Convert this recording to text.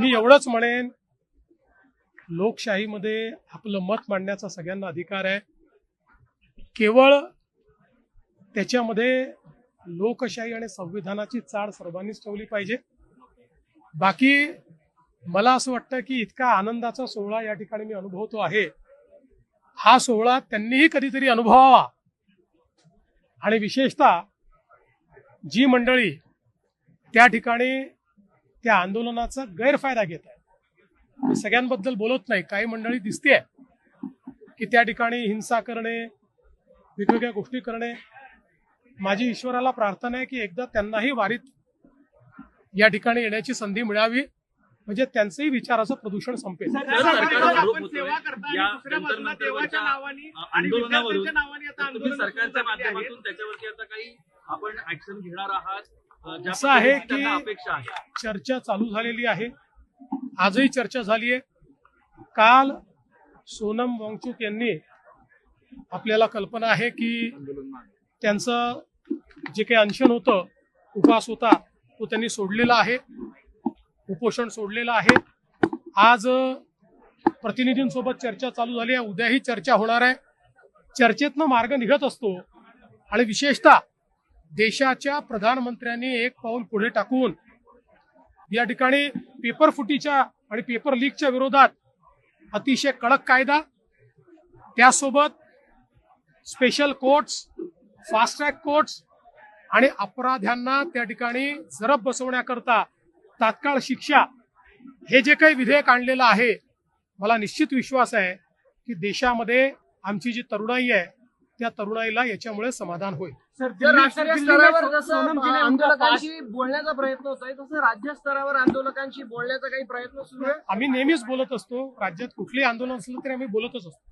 मी एवढंच म्हणेन, लोकशाहीमध्ये आपलं मत मांडण्याचा सगळ्यांना अधिकार आहे. केवळ त्याच्यामध्ये लोकशाही आणि संविधानाची चाड सर्वांनीच ठेवली पाहिजे. बाकी मला असं वाटतं की इतका आनंदाचा सोहळा या ठिकाणी मी अनुभवतो आहे, हा सोहळा त्यांनीही कधीतरी अनुभवावा. आणि विशेषतः जी मंडळी त्या ठिकाणी त्या आंदोलनाचा गैरफायदा घेत आहे, मी सगळ्यांबद्दल बोलत नाही, काही मंडळी दिसते की त्या ठिकाणी हिंसा करणे, वेगवेगळ्या गोष्टी करणे. माझी ईश्वराला प्रार्थना आहे की एकदा त्यांनाही वारीत या ठिकाणी येण्याची संधी मिळावी, म्हणजे त्यांचंही विचाराचं प्रदूषण संपेल. असं आहे की चर्चा चालू झालेली आहे, आजही चर्चा झाली आहे. काल सोनम वांगचुक यांनी, आपल्याला कल्पना आहे की त्यांचं जे काही अनशन होतं, उपवास होता, तो त्यांनी सोडलेला आहे, उपोषण सोडलेलं आहे. आज प्रतिनिधींसोबत चर्चा चालू झाली आहे, उद्याही चर्चा होणार आहे. चर्चेतनं मार्ग निघत असतो आणि विशेषतः देशाच्या प्रधानमंत्र्यांनी एक पाऊल पुढे टाकून या ठिकाणी पेपर फुटीच्या आणि पेपर लीकच्या विरोधात अतिशय कडक कायदा, त्यासोबत special courts, fast track courts आणि अपराध्यांना त्या ठिकाणी जरब बसवण्याकरता तात्काळ शिक्षा, हे जे काही विधेयक आणलेलं आहे, मला निश्चित विश्वास आहे की देशामध्ये आमची जी तरुणाई आहे त्या तरुणाईला याच्यामुळे समाधान होईल. राष्ट्रीय स्तरावर जसं आंदोलकांशी बोलण्याचा प्रयत्न होत आहे, तसं राज्य स्तरावर आंदोलकांशी बोलण्याचा काही प्रयत्न सुरू आहे. आम्ही नेहमीच बोलत असतो, राज्यात कुठलेही आंदोलन असलं तरी आम्ही बोलतच असतो.